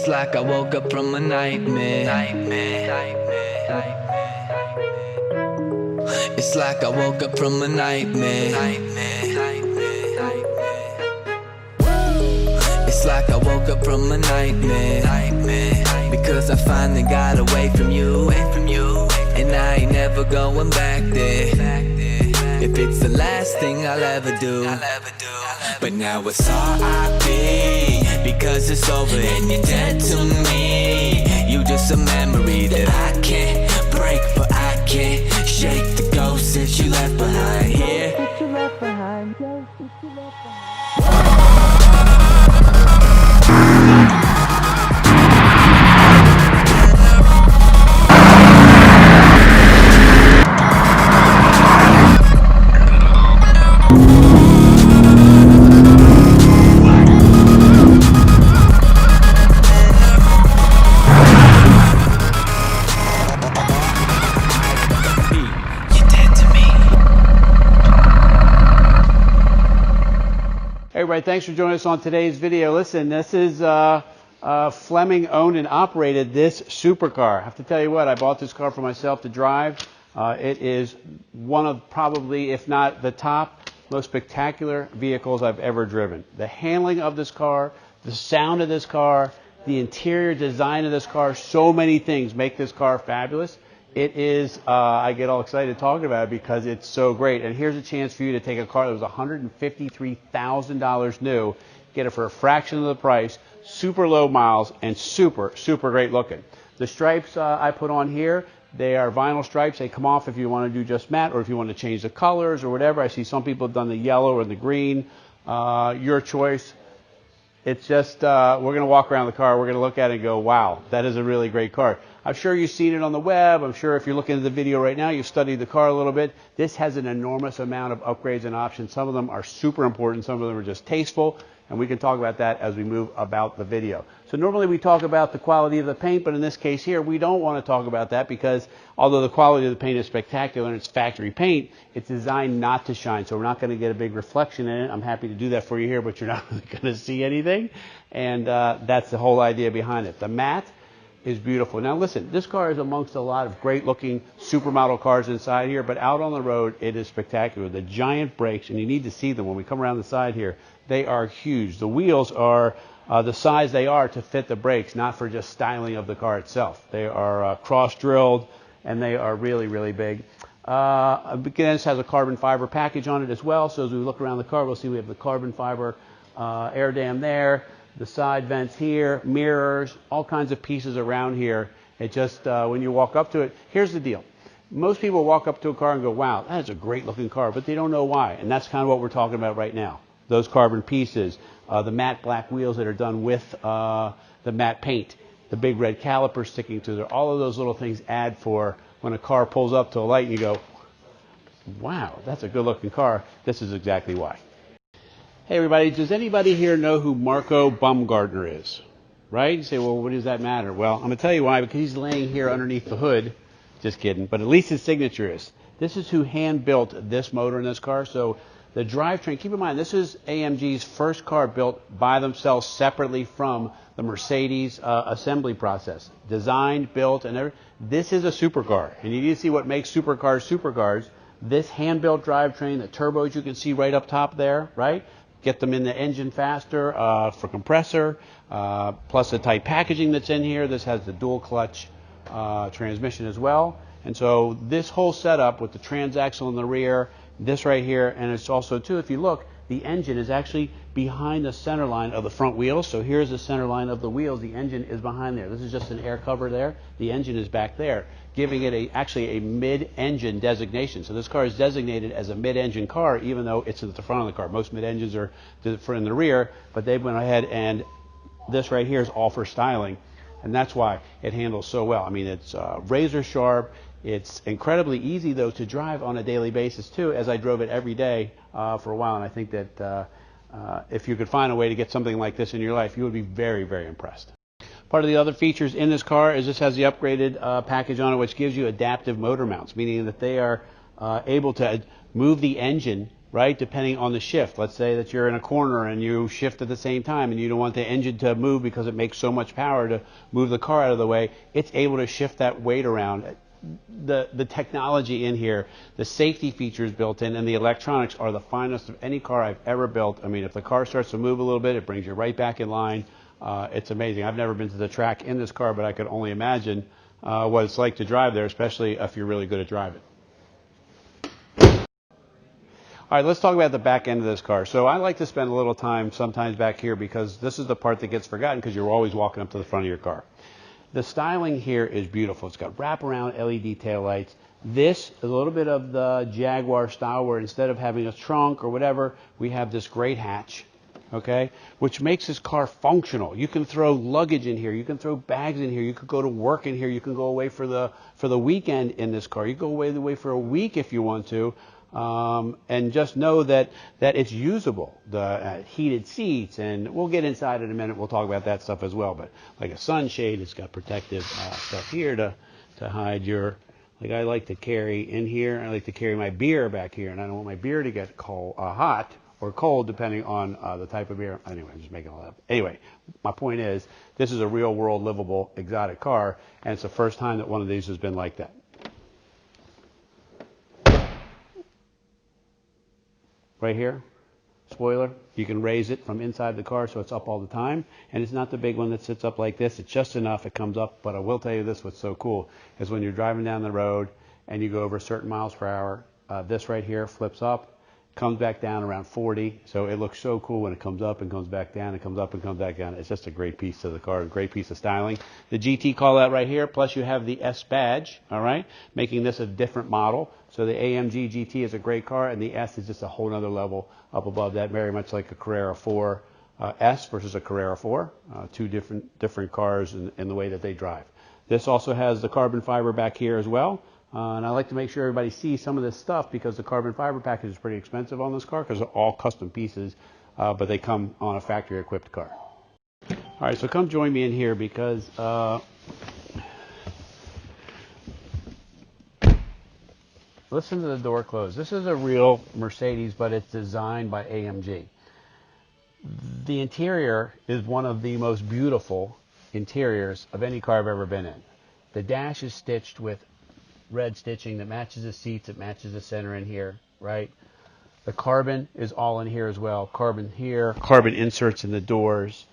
It's like I woke up from a nightmare. It's like I woke up from a nightmare. It's like I woke up from a nightmare. Because I finally got away from you. And I ain't never going back there. If it's the last thing I'll ever do. But now it's R.I.P. because it's over and you're dead to me. You just a memory that I can't break, but I can't shake the ghost that you left behind here. Hey everybody, thanks for joining us on today's video. Listen, this is Fleming owned and operated this supercar. I have to tell you what, I bought this car for myself to drive. It is one of probably, if not the top, most spectacular vehicles I've ever driven. The handling of this car, the sound of this car, the interior design of this car, so many things make this car fabulous. It is, I get all excited talking about it because it's so great. And here's a chance for you to take a car that was $153,000 new, get it for a fraction of the price, super low miles, and super great looking. The stripes I put on here, they are vinyl stripes. They come off if you want to do just matte or if you want to change the colors or whatever. I see some people have done the yellow or the green. Your choice. It's just, we're going to walk around the car. We're going to look at it and go, wow, that is a really great car. I'm sure you've seen it on the web. I'm sure if you're looking at the video right now, you've studied the car a little bit. This has an enormous amount of upgrades and options. Some of them are super important. Some of them are just tasteful. And we can talk about that as we move about the video. So normally we talk about the quality of the paint, but in this case here, we don't want to talk about that because although the quality of the paint is spectacular and it's factory paint, it's designed not to shine. So we're not going to get a big reflection in it. I'm happy to do that for you here, but you're not really going to see anything. And that's the whole idea behind it. The matte is beautiful. Now listen, this car is amongst a lot of great looking supermodel cars inside here, but out on the road, it is spectacular. The giant brakes, and you need to see them when we come around the side here, they are huge. The wheels are the size they are to fit the brakes, not for just styling of the car itself. They are cross-drilled, and they are really big. Again, this has a carbon fiber package on it as well, so as we look around the car, we'll see we have the carbon fiber air dam there, the side vents here, mirrors, all kinds of pieces around here. It just, when you walk up to it, here's the deal. Most people walk up to a car and go, wow, that is a great looking car, but they don't know why. And that's kind of what we're talking about right now. Those carbon pieces, the matte black wheels that are done with the matte paint, the big red calipers sticking to there, all of those little things add for when a car pulls up to a light and you go, wow, that's a good looking car. This is exactly why. Hey everybody, does anybody here know who Marco Baumgartner is? Right? You say, well, what does that matter? Well, I'm going to tell you why, because he's laying here underneath the hood. Just kidding, but at least his signature is. This is who hand built this motor in this car. So the drivetrain, keep in mind, this is AMG's first car built by themselves separately from the Mercedes assembly process. Designed, built, and everything. This is a supercar. And you need to see what makes supercars supercars. This hand-built drivetrain, the turbos you can see right up top there, right? Get them in the engine faster for compressor, plus the tight packaging that's in here. This has the dual clutch transmission as well. And so this whole setup with the transaxle in the rear, this right here, and it's also too, if you look, the engine is actually behind the center line of the front wheels. So here's the center line of the wheels. The engine is behind there. This is just an air cover there. The engine is back there, giving it actually a mid-engine designation. So this car is designated as a mid-engine car, even though it's at the front of the car. Most mid-engines are in the rear, but they went ahead and this right here is all for styling, and that's why it handles so well. I mean, it's razor sharp. It's incredibly easy, though, to drive on a daily basis, too, as I drove it every day for a while. And I think that if you could find a way to get something like this in your life, you would be very impressed. Part of the other features in this car is this has the upgraded package on it, which gives you adaptive motor mounts, meaning that they are able to move the engine right? Depending on the shift. Let's say that you're in a corner and you shift at the same time and you don't want the engine to move because it makes so much power to move the car out of the way. It's able to shift that weight around. The technology in here, the safety features built in, and the electronics are the finest of any car I've ever built. I mean, if the car starts to move a little bit, it brings you right back in line. It's amazing. I've never been to the track in this car, but I could only imagine what it's like to drive there, especially if you're really good at driving. All right, let's talk about the back end of this car. So I like to spend a little time sometimes back here because this is the part that gets forgotten because you're always walking up to the front of your car. The styling here is beautiful. It's got wraparound LED taillights. This is a little bit of the Jaguar style where instead of having a trunk or whatever, we have this great hatch, okay, which makes this car functional. You can throw luggage in here. You can throw bags in here. You could go to work in here. You can go away for the weekend in this car. You can go away for a week if you want to. And just know that it's usable. The heated seats, and we'll get inside in a minute. We'll talk about that stuff as well. But like a sunshade, it's got protective stuff here to hide your. Like I like to carry in here. I like to carry my beer back here, and I don't want my beer to get cold, hot or cold, depending on the type of beer. Anyway, I'm just making all that. Anyway, my point is, this is a real world livable exotic car, and it's the first time that one of these has been like that. Right here, spoiler, you can raise it from inside the car so it's up all the time. And it's not the big one that sits up like this. It's just enough, it comes up. But I will tell you this, what's so cool is when you're driving down the road and you go over certain miles per hour, this right here flips up, comes back down around 40. So it looks so cool when it comes up and comes back down. It comes up and comes back down. It's just a great piece of the car, a great piece of styling. The GT call out right here, plus you have the S badge, all right, making this a different model. So the AMG GT is a great car, and the S is just a whole nother level up above that, very much like a Carrera 4 S versus a Carrera 4, two different cars in the way that they drive. This also has the carbon fiber back here as well. And I like to make sure everybody sees some of this stuff because the carbon fiber package is pretty expensive on this car because they're all custom pieces, but they come on a factory-equipped car. All right, so come join me in here because listen to the door close. This is a real Mercedes, but it's designed by AMG. The interior is one of the most beautiful interiors of any car I've ever been in. The dash is stitched with red stitching that matches the seats, it matches the center in here, right? The carbon is all in here as well. Carbon here, carbon inserts in the doors.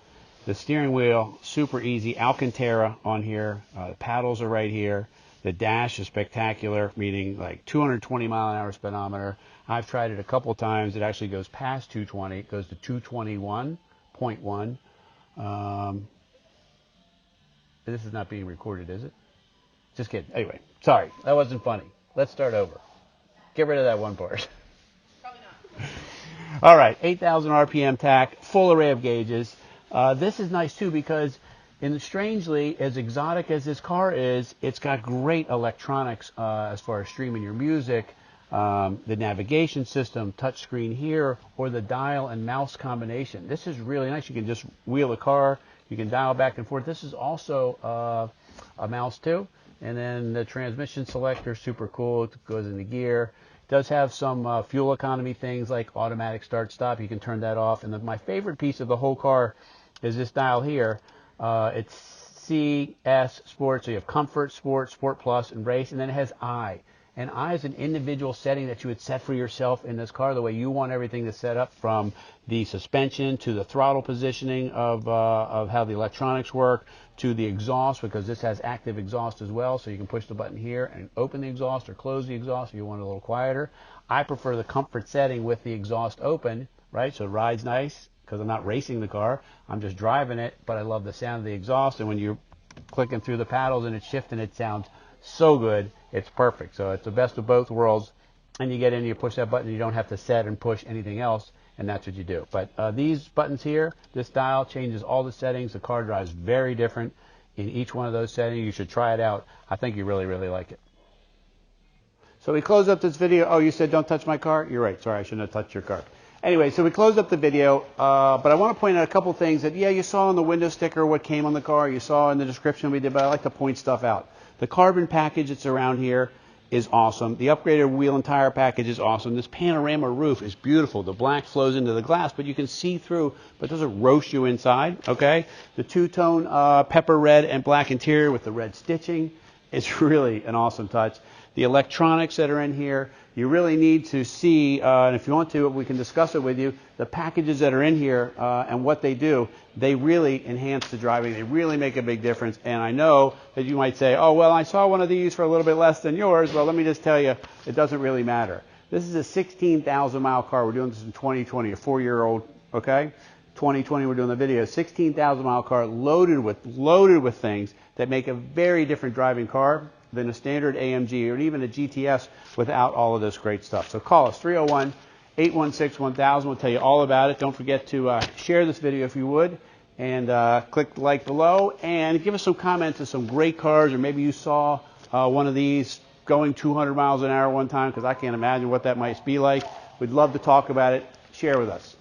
The steering wheel, super easy. Alcantara on here. The paddles are right here. The dash is spectacular, meaning like 220 mile an hour speedometer. I've tried it a couple times. It actually goes past 220. It goes to 221.1. This is not being recorded, is it? Just kidding. Anyway, sorry, that wasn't funny. Let's start over. Get rid of that one part. Probably not. All right, 8,000 RPM tack, full array of gauges. This is nice too because, strangely, as exotic as this car is, it's got great electronics as far as streaming your music, the navigation system, touchscreen here, or the dial and mouse combination. This is really nice. You can just wheel the car. You can dial back and forth. This is also a mouse too. And then the transmission selector, super cool. It goes into gear. It does have some fuel economy things like automatic start-stop. You can turn that off. And my favorite piece of the whole car is this dial here. It's C, S, Sport. So you have Comfort, Sport, Sport Plus, and Race. And then it has I. And I is an individual setting that you would set for yourself in this car, the way you want everything to set up, from the suspension to the throttle positioning of how the electronics work, to the exhaust, because this has active exhaust as well. So you can push the button here and open the exhaust or close the exhaust if you want it a little quieter. I prefer the comfort setting with the exhaust open, right? So it rides nice because I'm not racing the car. I'm just driving it, but I love the sound of the exhaust. And when you're clicking through the paddles and it's shifting, it sounds so good. It's perfect. So it's the best of both worlds. And you get in, you push that button, you don't have to set and push anything else, and that's what you do. But these buttons here, this dial changes all the settings. The car drives very different in each one of those settings. You should try it out. I think you really, really like it. So we close up this video. Oh, you said don't touch my car? You're right. Sorry, I shouldn't have touched your car. Anyway, so we closed up the video, but I want to point out a couple things that, yeah, you saw on the window sticker what came on the car. You saw in the description we did, but I like to point stuff out. The carbon package that's around here is awesome. The upgraded wheel and tire package is awesome. This panorama roof is beautiful. The black flows into the glass, but you can see through, but it doesn't roast you inside, okay? The two-tone pepper red and black interior with the red stitching is really an awesome touch. The electronics that are in here, you really need to see, and if you want to, we can discuss it with you, the packages that are in here and what they do, they really enhance the driving. They really make a big difference. And I know that you might say, oh, well, I saw one of these for a little bit less than yours. Well, let me just tell you, it doesn't really matter. This is a 16,000-mile car. We're doing this in 2020, a 4-year-old, okay? 2020, we're doing the video. 16,000-mile car loaded with things that make a very different driving car than a standard AMG or even a GT-S without all of this great stuff. So call us, 301-816-1000. We'll tell you all about it. Don't forget to share this video if you would, and click the like below, and give us some comments of some great cars, or maybe you saw one of these going 200 miles an hour one time, because I can't imagine what that might be like. We'd love to talk about it. Share with us.